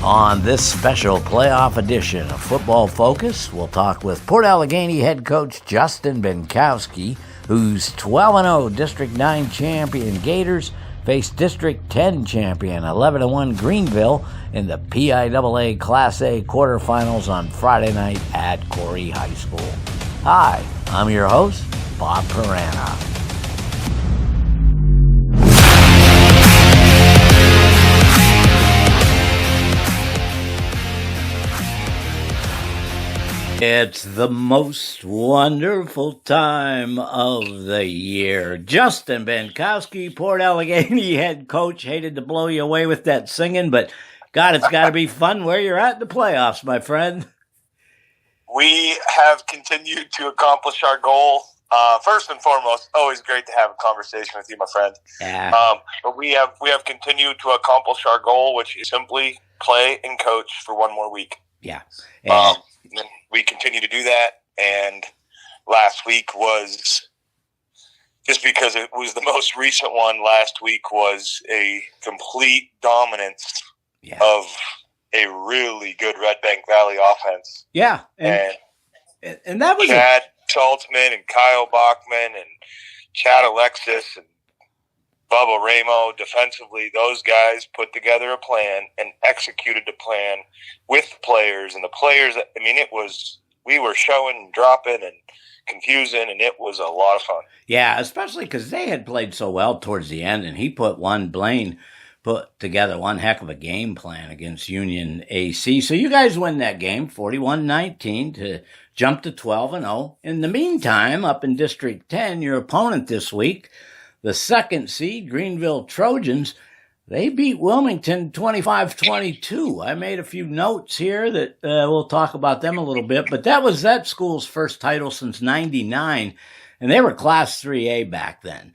On this special playoff edition of Football Focus, we'll talk with Port Allegany head coach Justin Bienkowski, whose 12-0 District 9 champion Gators faced District 10 champion 11-1 Greenville in the PIAA Class A quarterfinals on Friday night at Corey High School. Hi, I'm your host, Bob Parana. It's the most wonderful time of the year. Justin Bienkowski, Port Allegany head coach. Hated to blow you away with that singing, but God, it's got to be fun where you're at in the playoffs, my friend. We have continued to accomplish our goal. First and foremost, always great to have a conversation with you, my friend. Yeah. But we have continued to accomplish our goal, which is simply play and coach for one more week. Yeah. And we continue to do that, and last week was, just because it was the most recent one, last week was a complete dominance of a really good Red Bank Valley offense. Yeah. And that was Chad Schultzman and Kyle Bachman and Chad Alexis and Bubba Ramo. Defensively, those guys put together a plan and executed the plan with the players. And the players, I mean, we were showing and dropping and confusing, and it was a lot of fun. Yeah, especially because they had played so well towards the end, and Blaine put together one heck of a game plan against Union AC. So you guys win that game, 41-19, to jump to 12-0. In the meantime, up in District 10, your opponent this week, the second seed, Greenville Trojans, they beat Wilmington 25-22. I made a few notes here that we'll talk about them a little bit, but that was that school's first title since 99, and they were Class 3A back then.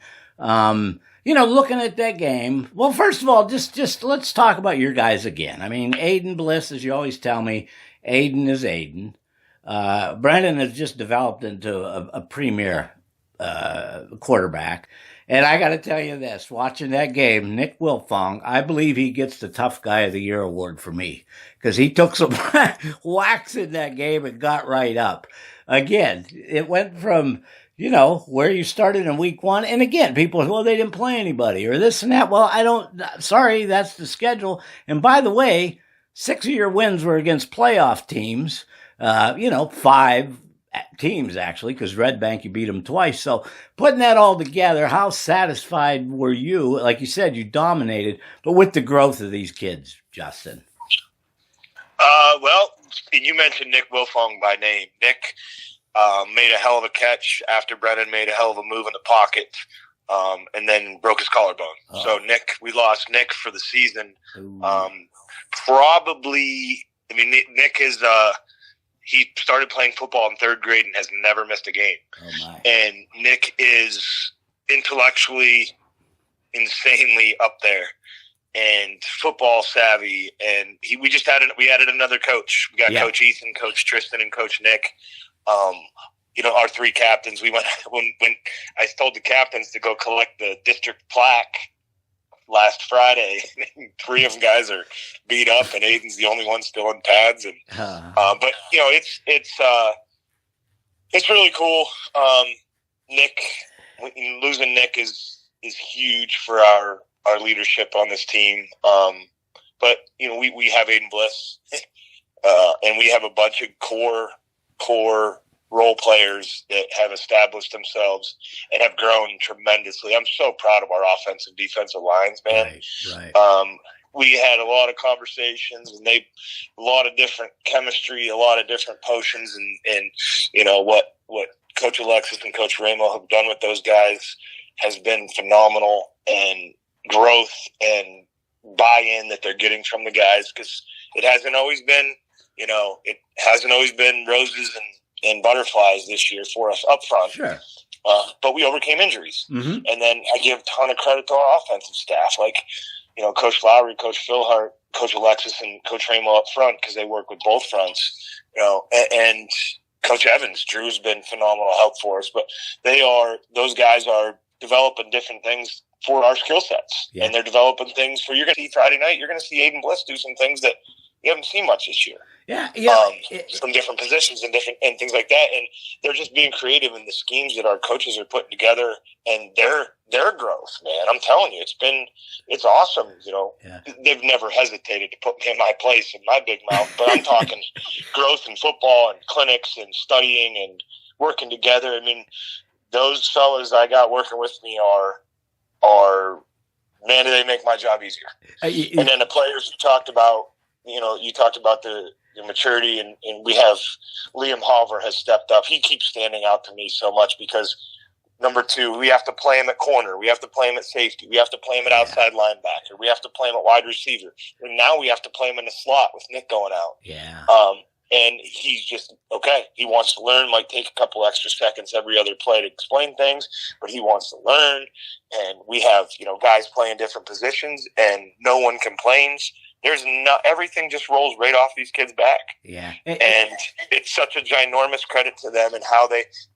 Looking at that game, well, first of all, just let's talk about your guys again. I mean, Aiden Bliss, as you always tell me, Aiden is Aiden. Brendan has just developed into a premier quarterback. And I got to tell you this, watching that game, Nick Wilfong, I believe he gets the Tough Guy of the Year award for me because he took some whacks in that game and got right up. Again, it went from, where you started in week one. And again, people, well, they didn't play anybody or this and that. Well, sorry, that's the schedule. And by the way, 6 of your wins were against playoff teams, 5 teams actually, because Red Bank, you beat them twice. So putting that all together, how satisfied were you? Like you said, you dominated, but with the growth of these kids, Justin? Well, you mentioned Nick Wilfong by name. Nick made a hell of a catch after Brennan made a hell of a move in the pocket, and then broke his collarbone. Oh. So we lost Nick for the season. Probably, Nick is he started playing football in third grade and has never missed a game. Oh my. And Nick is intellectually insanely up there and football savvy. And we added another coach. We got Coach Ethan, Coach Tristan, and Coach Nick. Our three captains. We went when I told the captains to go collect the district plaque last Friday. 3 of them guys are beat up, and Aiden's the only one still in pads. And but it's really cool. Nick, losing Nick is huge for our leadership on this team. But we have Aiden Bliss, and we have a bunch of core role players that have established themselves and have grown tremendously. I'm so proud of our offensive defensive lines, man. Right. We had a lot of conversations, and a lot of different chemistry, a lot of different potions, and what Coach Alexis and Coach Ramo have done with those guys has been phenomenal, and growth and buy-in that they're getting from the guys, because it hasn't always been roses and butterflies this year for us up front. Sure. But we overcame injuries. Mm-hmm. And then I give a ton of credit to our offensive staff, like, Coach Lowry, Coach Philhart, Coach Alexis, and Coach Ramo up front, because they work with both fronts, and Coach Evans. Drew's been phenomenal help for us, but those guys are developing different things for our skill sets, and they're developing things for, you're going to see Friday night, you're going to see Aiden Bliss do some things that You haven't seen much this year. Yeah, From different positions and things like that, and they're just being creative in the schemes that our coaches are putting together, and their growth, man. I'm telling you, it's awesome. They've never hesitated to put me in my place in my big mouth, but I'm talking growth in football and clinics and studying and working together. I mean, those fellas I got working with me are man, do they make my job easier. And then the players you talked about the maturity, and we have Liam Halver has stepped up. He keeps standing out to me so much because, number two, we have to play him at corner. We have to play him at safety. We have to play him at outside linebacker. We have to play him at wide receiver. And now we have to play him in the slot with Nick going out. Yeah. And he's just, okay, he wants to learn, might take a couple extra seconds every other play to explain things, but he wants to learn. And we have, guys playing different positions, and no one complains. Everything just rolls right off these kids' back. Yeah. And it's such a ginormous credit to them, and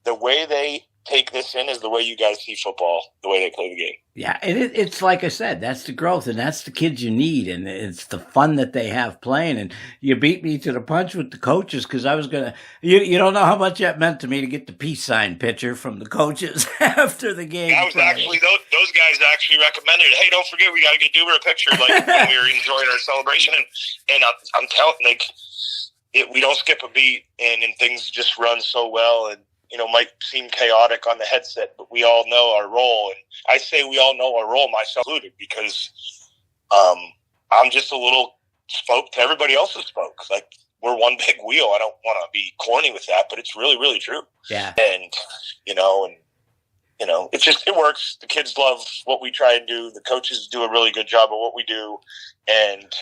the way they take this in is the way you guys see football, the way they play the game. Yeah, and it's like I said, that's the growth, and that's the kids you need, and it's the fun that they have playing. And you beat me to the punch with the coaches because I was gonna. You don't know how much that meant to me to get the peace sign picture from the coaches after the game. I was actually those guys actually recommended it. Hey, don't forget we got to get Duber a picture like when we were enjoying our celebration, and I'm telling we don't skip a beat, and things just run so well. And might seem chaotic on the headset, but we all know our role. And I say we all know our role, myself included, because I'm just a little spoke to everybody else's spoke. Like, we're one big wheel. I don't want to be corny with that, but it's really, really true. Yeah. And, it works. The kids love what we try and do. The coaches do a really good job of what we do. And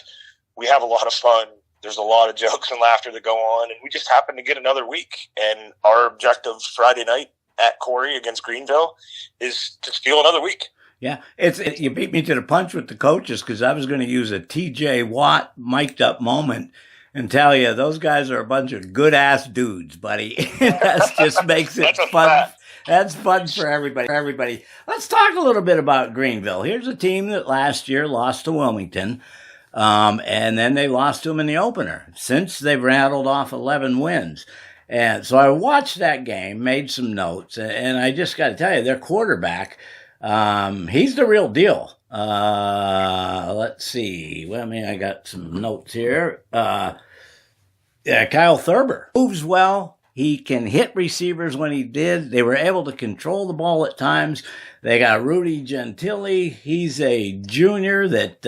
we have a lot of fun. There's a lot of jokes and laughter that go on, and we just happen to get another week. And our objective Friday night at Corey against Greenville is to steal another week. Yeah, you beat me to the punch with the coaches because I was going to use a TJ Watt mic'd up moment and tell you those guys are a bunch of good ass dudes, buddy. That just makes it fun. Fact. That's fun for everybody. Let's talk a little bit about Greenville. Here's a team that last year lost to Wilmington. And then they lost to them in the opener. Since they've rattled off 11 wins. And so I watched that game, made some notes, and I just got to tell you, their quarterback, he's the real deal. Let's see. Well, I got some notes here. Kyle Thurber moves well. He can hit receivers when he did. They were able to control the ball at times. They got Rudy Gentili. He's a junior that,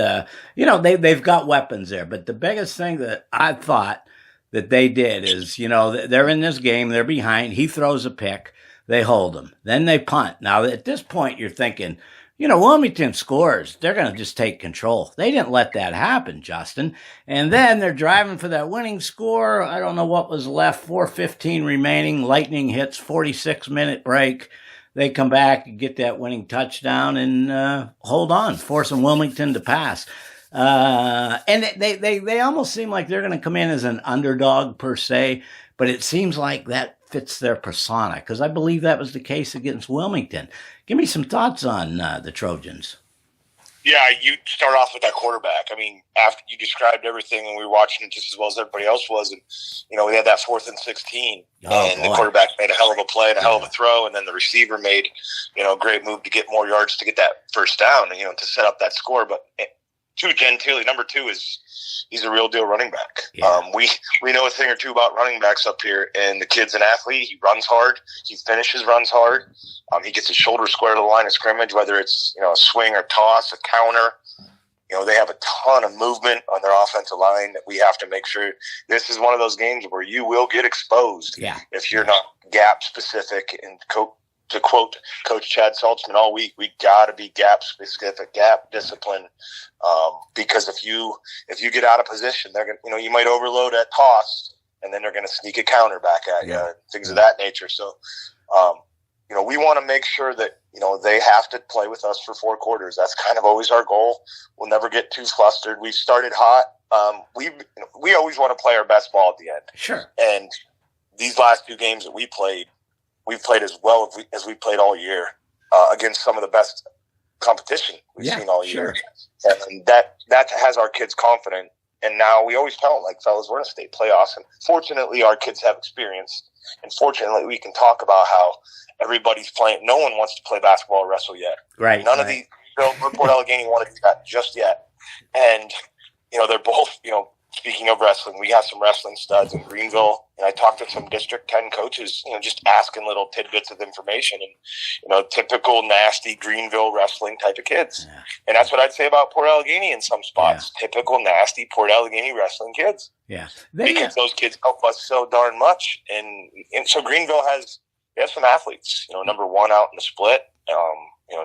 they've got weapons there. But the biggest thing that I thought that they did is, they're in this game. They're behind. He throws a pick. They hold him. Then they punt. Now, at this point, you're thinking, Wilmington scores. They're going to just take control. They didn't let that happen, Justin. And then they're driving for that winning score. I don't know what was left. 4:15 remaining. Lightning hits 46-minute break. They come back and get that winning touchdown and hold on, forcing Wilmington to pass. And they almost seem like they're going to come in as an underdog per se, but it seems like that fits their persona because I believe that was the case against Wilmington. Give me some thoughts on the Trojans. Yeah, you start off with that quarterback. After you described everything, and we were watching it just as well as everybody else was, and we had that 4th and 16, the quarterback made a hell of a play and a hell of a throw, and then the receiver made a great move to get more yards to get that first down, to set up that score. But Gentili, number 2 he's a real deal running back. Yeah. We know a thing or two about running backs up here, and the kid's an athlete. He runs hard. He finishes runs hard. He gets his shoulder square to the line of scrimmage, whether it's a swing or toss, a counter. They have a ton of movement on their offensive line that we have to make sure. This is one of those games where you will get exposed if you're not gap specific. And to quote Coach Chad Saltzman all week, we got to be gap specific, gap discipline, because if you get out of position, they're gonna, you might overload at toss, and then they're going to sneak a counter back at you, things of that nature. So, we want to make sure that they have to play with us for 4 quarters. That's kind of always our goal. We'll never get too flustered. We've started hot. We always want to play our best ball at the end. Sure. And these last 2 games that we've played as well as we played all year against some of the best competition we've seen all year. And that has our kids confident. And now we always tell them, like, fellas, we're in a state playoffs. And fortunately, our kids have experience. And fortunately, we can talk about how everybody's playing. No one wants to play basketball or wrestle yet. Right. None of the Port Allegany want to do that just yet. And, they're both, speaking of wrestling, we have some wrestling studs in Greenville, and I talked to some District 10 coaches, just asking little tidbits of information, and, typical nasty Greenville wrestling type of kids. Yeah. And that's what I'd say about Port Allegany in some spots. Yeah. Typical nasty Port Allegany wrestling kids. Yeah. Because those kids help us so darn much. And so Greenville has some athletes, number one out in the split,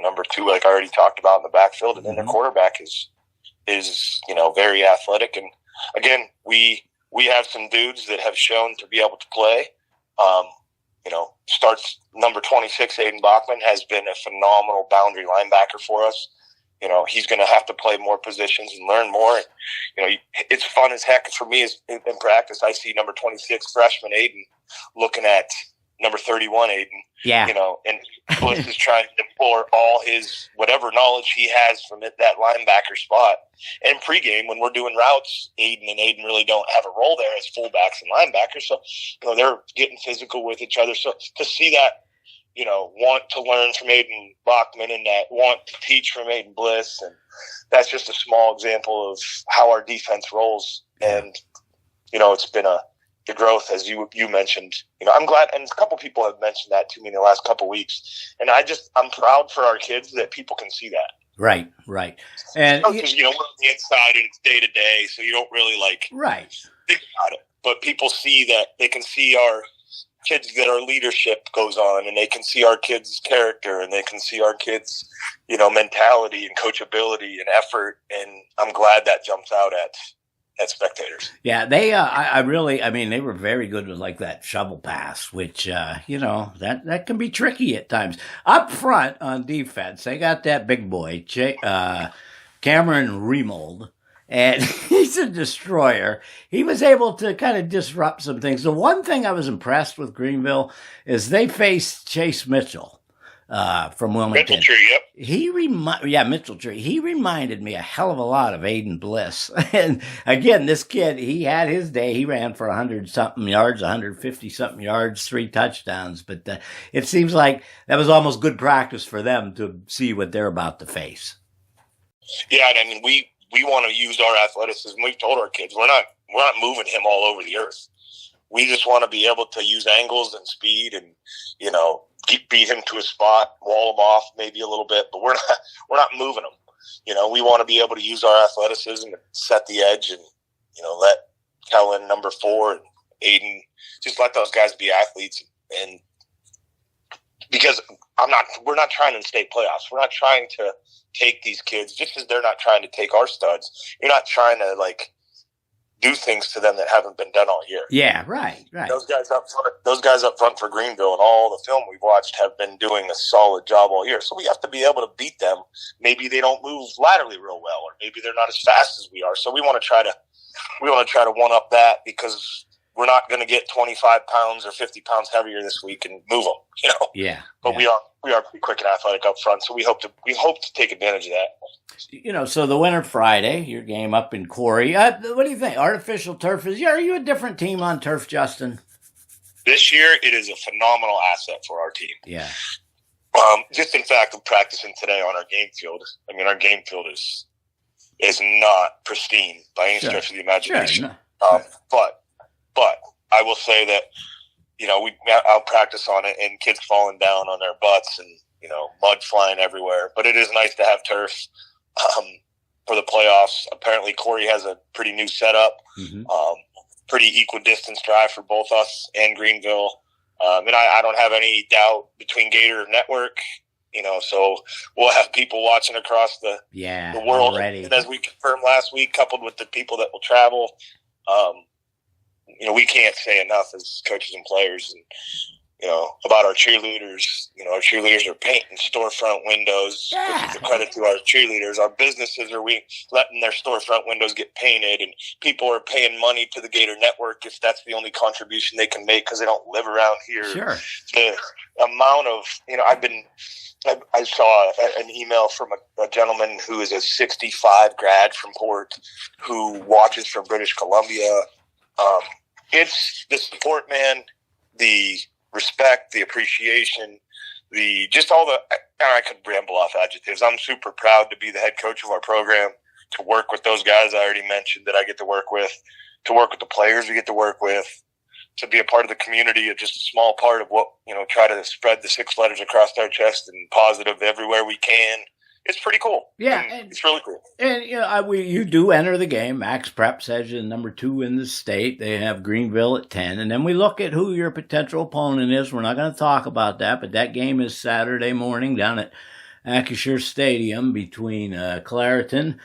number two, like I already talked about in the backfield, and then their quarterback is very athletic. And again, we have some dudes that have shown to be able to play. Starts number 26, Aiden Bachman, has been a phenomenal boundary linebacker for us. He's going to have to play more positions and learn more. It's fun as heck for me in practice. I see number 26 freshman Aiden looking at number 31 Aiden. Yeah. And Bliss is trying to pour all his whatever knowledge he has from that linebacker spot. And pregame, when we're doing routes, Aiden and Aiden really don't have a role there as fullbacks and linebackers. So, they're getting physical with each other. So to see that, want to learn from Aiden Bachman and that want to teach from Aiden Bliss, and that's just a small example of how our defense rolls. And, it's been the growth, as you mentioned. I'm glad, and a couple people have mentioned that to me in the last couple weeks, and I'm proud for our kids that people can see that. Right. And because we're on the inside and it's day to day, so you don't really think about it. But people see that, they can see our kids, that our leadership goes on, and they can see our kids' character, and they can see our kids, mentality and coachability and effort, and I'm glad that jumps out at spectators. Yeah, they they were very good with like that shovel pass, which that can be tricky at times. Up front on defense, they got that big boy, Cameron Remold, and he's a destroyer. He was able to kind of disrupt some things. The one thing I was impressed with Greenville is they faced Chase Mitchell from Wilmington. Mitchell Tree, yep. Mitchell Tree. He reminded me a hell of a lot of Aiden Bliss. And again, this kid, he had his day. He ran for 100-something yards, 150-something yards, 3 touchdowns. But it seems like that was almost good practice for them to see what they're about to face. Yeah, and we want to use our athleticism. We've told our kids we're not moving him all over the earth. We just want to be able to use angles and speed and beat him to a spot, wall him off maybe a little bit, but we're not moving him. We want to be able to use our athleticism and set the edge, and let Kellen, number 4, and Aiden, just let those guys be athletes. And because we're not trying to state playoffs. We're not trying to take these kids, just as they're not trying to take our studs. You're not trying to do things to them that haven't been done all year. Yeah, right. Those guys up front for Greenville and all the film we've watched have been doing a solid job all year. So we have to be able to beat them. Maybe they don't move laterally real well, or maybe they're not as fast as we are. So we want to try to one up that, because we're not going to get 25 pounds or 50 pounds heavier this week and move them. Yeah. But we are pretty quick and athletic up front, so we hope to take advantage of that. So the winter Friday, your game up in Corey. What do you think? Artificial turf are you a different team on turf, Justin? This year, it is a phenomenal asset for our team. Yeah. Just in fact, I'm practicing today on our game field. I mean, our game field is not pristine by any stretch of the imagination. Sure. But I will say that I'll practice on it, and kids falling down on their butts, and mud flying everywhere. But it is nice to have turf for the playoffs. Apparently, Corey has a pretty new setup, pretty equidistant drive for both us and Greenville. And I don't have any doubt between Gator and Network, so we'll have people watching across the world. Already. And as we confirmed last week, coupled with the people that will travel, we can't say enough as coaches and players. And about our cheerleaders. Our cheerleaders are painting storefront windows, which is a credit to our cheerleaders. Our businesses are letting their storefront windows get painted, and people are paying money to the Gator Network if that's the only contribution they can make because they don't live around here. Sure. The amount of, I saw an email from a gentleman who is a 65 grad from Port who watches from British Columbia. It's the support, man, the respect, the appreciation, I could ramble off adjectives. I'm super proud to be the head coach of our program, to work with those guys I already mentioned that I get to work with the players we get to work with, to be a part of the community, just a small part of what, try to spread the 6 letters across our chest and positive everywhere we can. It's pretty cool. Yeah. It's really cool. And, you do enter the game. Max Prep says you're number 2 in the state. They have Greenville at 10. And then we look at who your potential opponent is. We're not going to talk about that, but that game is Saturday morning down at Acrisure Stadium between Clareton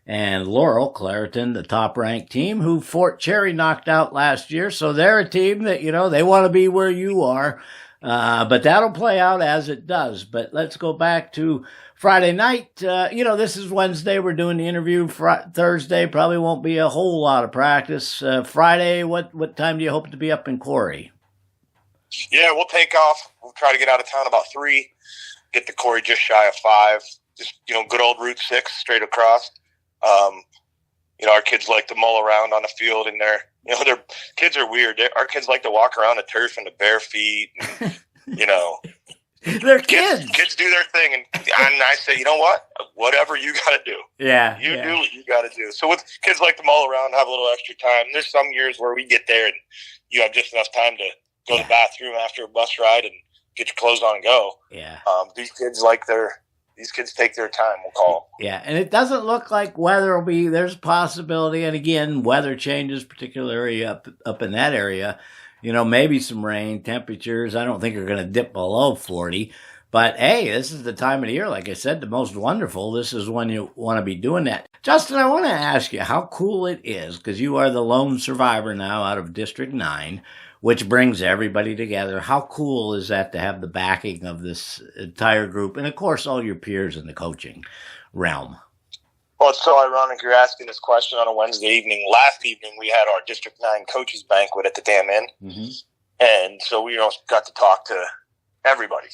and Laurel. Clareton, the top-ranked team, who Fort Cherry knocked out last year. So they're a team that, they want to be where you are. But that'll play out as it does. But let's go back to Friday night. This is Wednesday. We're doing the interview. Thursday probably won't be a whole lot of practice. Friday, what time do you hope to be up in Corey? Yeah, we'll take off. We'll try to get out of town about 3, get to Corey just shy of 5. Just, good old Route 6 straight across. Our kids like to mull around on the field, and their kids are weird. Our kids like to walk around the turf in the bare feet. They're kids. Kids do their thing, and I say, you know what? Whatever you got to do. Yeah. Do what you got to do. So with kids like to mull around, have a little extra time. There's some years where we get there and you have just enough time to go to the bathroom after a bus ride and get your clothes on and go. Yeah. These kids take their time, we'll call. Yeah, and it doesn't look like weather will be, there's a possibility, and again, weather changes, particularly up in that area. Maybe some rain, temperatures, I don't think are going to dip below 40. But, hey, this is the time of the year, like I said, the most wonderful. This is when you want to be doing that. Justin, I want to ask you how cool it is, because you are the lone survivor now out of District 9, which brings everybody together. How cool is that to have the backing of this entire group and, of course, all your peers in the coaching realm? Well, it's so ironic you're asking this question on a Wednesday evening. Last evening, we had our District 9 coaches banquet at the Dam Inn. Mm-hmm. And so we got to talk to everybody,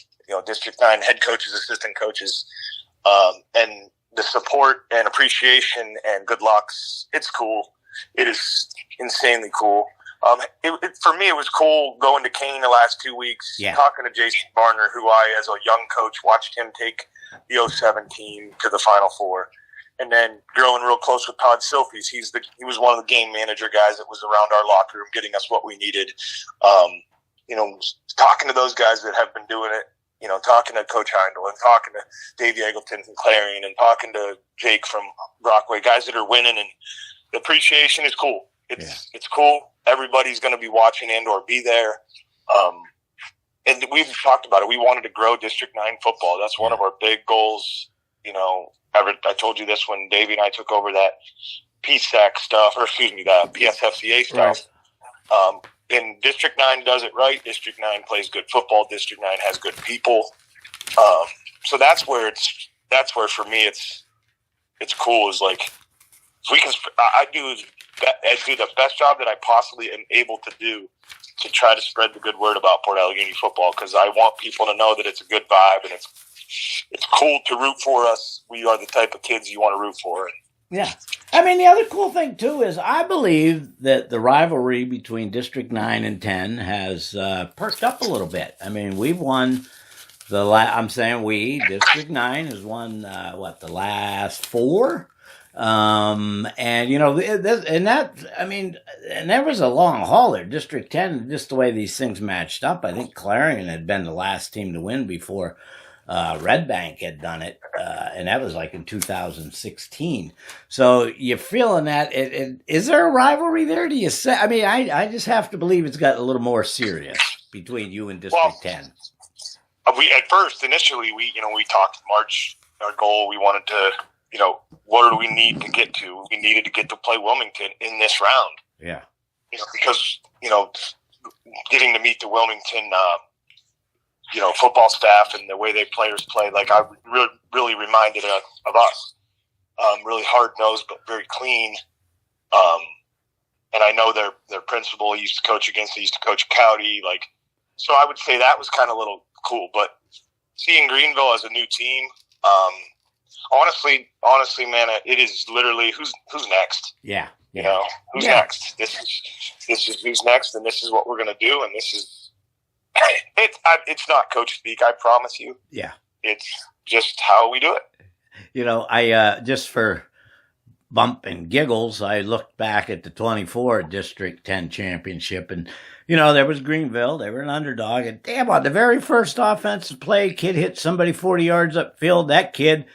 District 9 head coaches, assistant coaches, and the support and appreciation and good lucks. It's cool. It is insanely cool. For me, it was cool going to Kane the last 2 weeks, talking to Jason Barner, who I, as a young coach, watched him take the 07 team to the Final Four, and then growing real close with Todd Silfies. He was one of the game manager guys that was around our locker room, getting us what we needed. Talking to those guys that have been doing it, talking to Coach Heindel and talking to Dave Eggleton from Clarion and talking to Jake from Brockway, guys that are winning, and the appreciation is cool. It's cool. Everybody's going to be watching and or be there. And we've talked about it. We wanted to grow District 9 football. That's one of our big goals. I told you this when Davey and I took over that PSAC stuff, the PSFCA stuff. Right. And District 9 does it right. District 9 plays good football. District 9 has good people. So that's where for me it's cool. Is like, if we can, I do the best job that I possibly am able to do to try to spread the good word about Port Allegany football, because I want people to know that it's a good vibe and it's cool to root for us. We are the type of kids you want to root for. Yeah. I mean, the other cool thing, too, is I believe that the rivalry between District 9 and 10 has perked up a little bit. I mean, we've won District 9 has won, the last 4? And that was a long haul there. District 10, just the way these things matched up, I think Clarion had been the last team to win before Red Bank had done it, and that was like in 2016. So you're feeling that. Is there a rivalry there? Do you say? I mean, I just have to believe it's got a little more serious between you and District 10. Initially, we talked March. Our goal, we wanted to, what do we need to get to? We needed to get to play Wilmington in this round. Yeah. Because getting to meet the Wilmington football staff and the way they players play. Like I really reminded of us. Really hard nosed, but very clean. And I know their principal used to coach against. He used to coach Cowdy. So I would say that was kind of a little cool. But seeing Greenville as a new team, honestly, man, it is literally who's next. Yeah. Who's next? This is who's next, and this is what we're gonna do, and this is it's not coach speak. I promise you. Yeah. It's just how we do it. I just for bump and giggles, I looked back at the 24 District 10 championship, and there was Greenville. They were an underdog, and damn, on the very first offensive play, kid hit somebody 40 yards upfield. That kid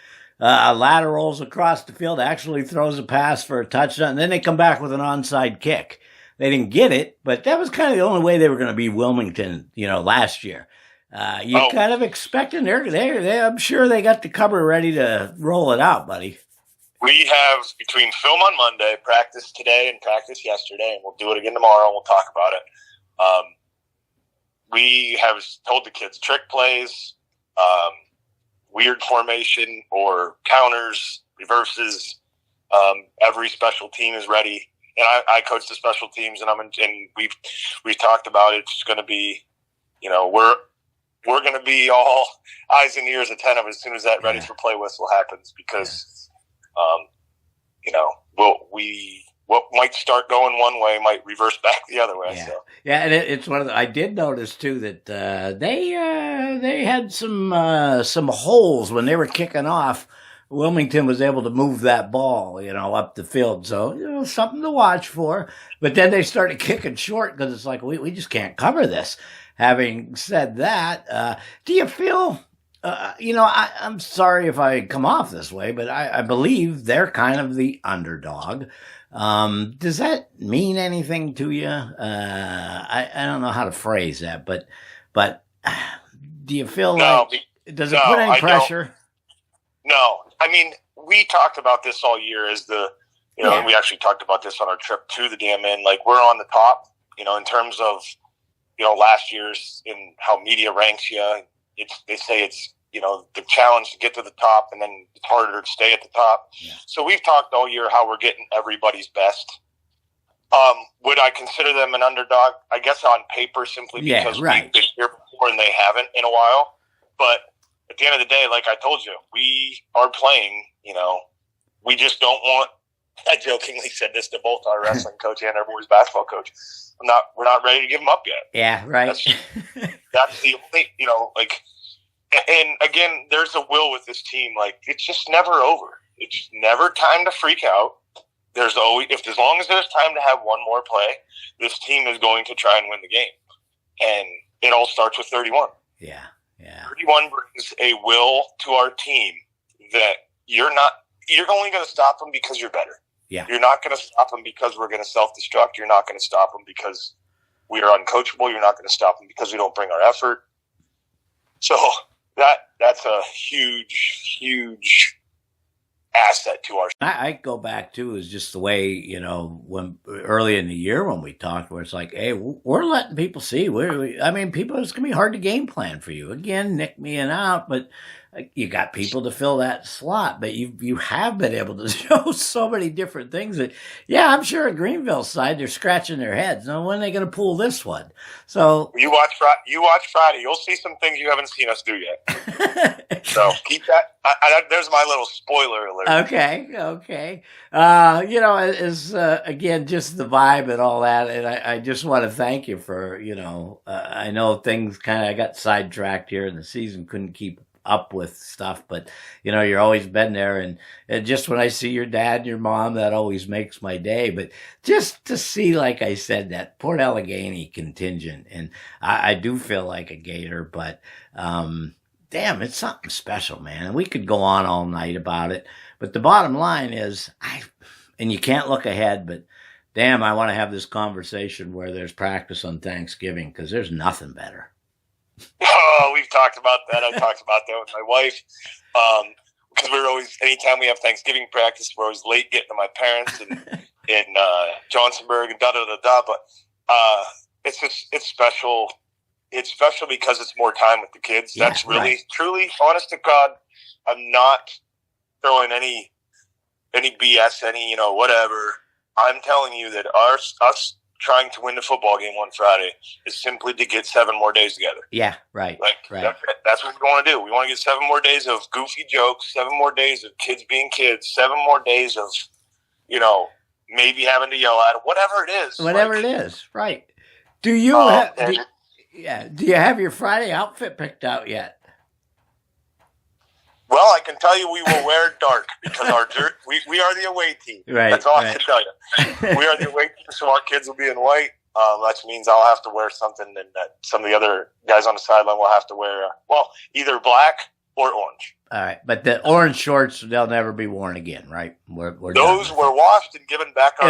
laterals across the field, actually throws a pass for a touchdown, and then they come back with an onside kick. They didn't get it, but that was kind of the only way they were going to be Wilmington, last year. Kind of expecting I'm sure they got the cover ready to roll it out, buddy. We have between film on Monday, practice today, and practice yesterday, and we'll do it again tomorrow, and we'll talk about it. We have told the kids trick plays, weird formation or counters, reverses. Every special team is ready, and I coach the special teams, and we've talked about it. It's going to be, we're going to be all eyes and ears attentive as soon as that ready for play whistle happens, because what might start going one way might reverse back the other way. Yeah, so. And it's one of I did notice too that they had some holes when they were kicking off. Wilmington was able to move that ball, up the field. So, something to watch for. But then they started kicking short because it's like, we just can't cover this. Having said that, do you feel, I'm sorry if I come off this way, but I believe they're kind of the underdog. Does that mean anything to you? I don't know how to phrase that, but do you feel does it put any pressure? No. I mean, we talked about this all year and we actually talked about this on our trip to the Dam Inn. Like, we're on the top, in terms of, last year's in how media ranks you. They say it's, the challenge to get to the top, and then it's harder to stay at the top. Yeah. So we've talked all year how we're getting everybody's best. Would I consider them an underdog? I guess on paper, simply because we've been here before and they haven't in a while. But at the end of the day, like I told you, we are playing, we just don't want, I jokingly said this to both our wrestling coach and our boys basketball coach. We're not ready to give them up yet. Yeah, right. That's the only, and again, there's a will with this team. Like, it's just never over. It's never time to freak out. There's always, as long as there's time to have one more play, this team is going to try and win the game. And it all starts with 31. Yeah. 31 brings a will to our team that you're only going to stop them because you're better. Yeah. You're not going to stop them because we're going to self-destruct. You're not going to stop them because we are uncoachable. You're not going to stop them because we don't bring our effort. So that's a huge, huge asset to our. I go back to is just the way, when early in the year when we talked, where it's like, hey, we're letting people see people, it's gonna be hard to game plan for you. Again, nick me and out, but you got people to fill that slot. But you have been able to show so many different things that, I'm sure at Greenville's side they're scratching their heads. Now, when are they going to pull this one? So you watch Friday. You'll see some things you haven't seen us do yet. So keep that. There's my little spoiler alert. Okay. Again, just the vibe and all that, and I just want to thank you for I know things I got sidetracked here in the season, couldn't keep up with stuff, but you're always been there, and just when I see your dad and your mom, that always makes my day. But just to see, like I said, that Port Allegany contingent, and I do feel like a Gator, but damn, it's something special, man. And we could go on all night about it, but the bottom line is, and you can't look ahead, but damn, I want to have this conversation where there's practice on Thanksgiving, because there's nothing better. Oh, we've talked about that. I talked about that with my wife. Because we're always, anytime we have Thanksgiving practice, we're always late getting to my parents in Johnsonburg and da-da-da-da. But it's special. it's special because it's more time with the kids. Yeah, That's really, truly, honest to God, I'm not throwing any BS, whatever. I'm telling you that us trying to win the football game on Friday is simply to get 7 more days together. Yeah, right. That's what we want to do. We want to get 7 more days of goofy jokes, 7 more days of kids being kids, 7 more days of, maybe having to yell at them, whatever it is. Whatever it is, right. Do you have your Friday outfit picked out yet? Well, I can tell you we will wear dark because we are the away team. Right. That's all I can tell you. We are the away team, so our kids will be in white. That means I'll have to wear something, and that some of the other guys on the sideline will have to wear, either black or orange. All right, but the orange shorts, they'll never be worn again, right? Those were washed and given back on.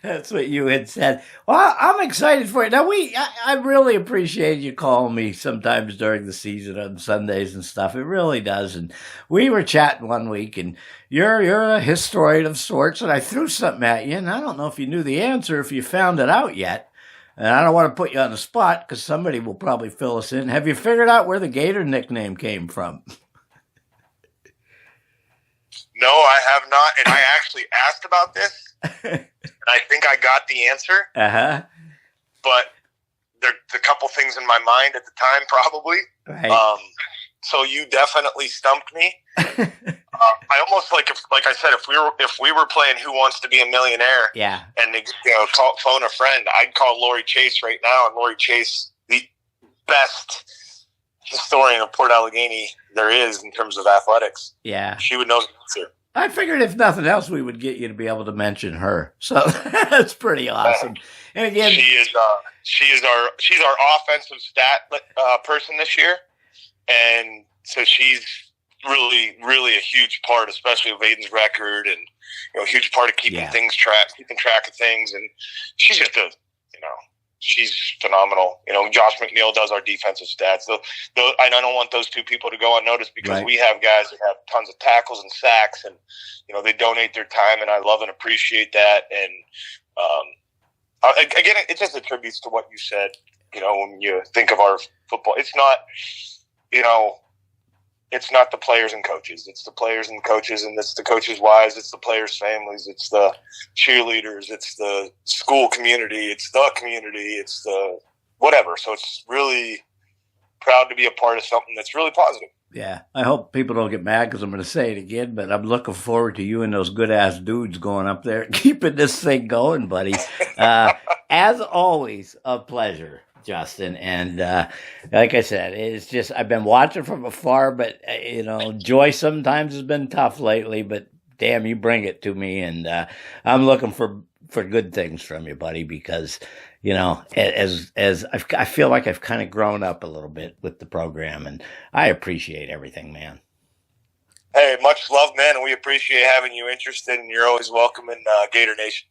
That's what you had said. Well, I'm excited for it. Now, I really appreciate you calling me sometimes during the season on Sundays and stuff. It really does. And we were chatting one week, and you're a historian of sorts, and I threw something at you, and I don't know if you knew the answer, if you found it out yet. And I don't want to put you on the spot because somebody will probably fill us in. Have you figured out where the Gator nickname came from? No, I have not. And I actually asked about this. And I think I got the answer. Uh-huh. But there's a couple things in my mind at the time, probably. Right. So you definitely stumped me. I almost like I said, if we were playing Who Wants to Be a Millionaire, yeah, and phone a friend, I'd call Lori Chase right now, and Lori Chase, the best historian of Port Allegany there is in terms of athletics. Yeah, she would know the answer. I figured if nothing else, we would get you to be able to mention her. So that's pretty awesome. And again, she's our offensive stat person this year, and so she's really, really a huge part, especially of Aiden's record, and a huge part of keeping track of things. And she's just she's phenomenal. Josh McNeil does our defensive stats. I don't want those two people to go unnoticed because we have guys that have tons of tackles and sacks, and they donate their time, and I love and appreciate that. And again, it just attributes to what you said. When you think of our football, it's not it's not the players and coaches. It's the players and coaches, and it's the coaches' wives. It's the players' families. It's the cheerleaders. It's the school community. It's the community. It's the whatever. So it's really proud to be a part of something that's really positive. Yeah, I hope people don't get mad because I'm going to say it again, but I'm looking forward to you and those good-ass dudes going up there and keeping this thing going, buddy. As always, a pleasure, Justin. And like I said, it's just I've been watching from afar, but Joy sometimes has been tough lately, but damn, you bring it to me, and I'm looking for good things from you, buddy, because as I feel like I've kind of grown up a little bit with the program, and I appreciate everything, man. Hey, much love, man, and we appreciate having you interested, and you're always welcome in Gator Nation.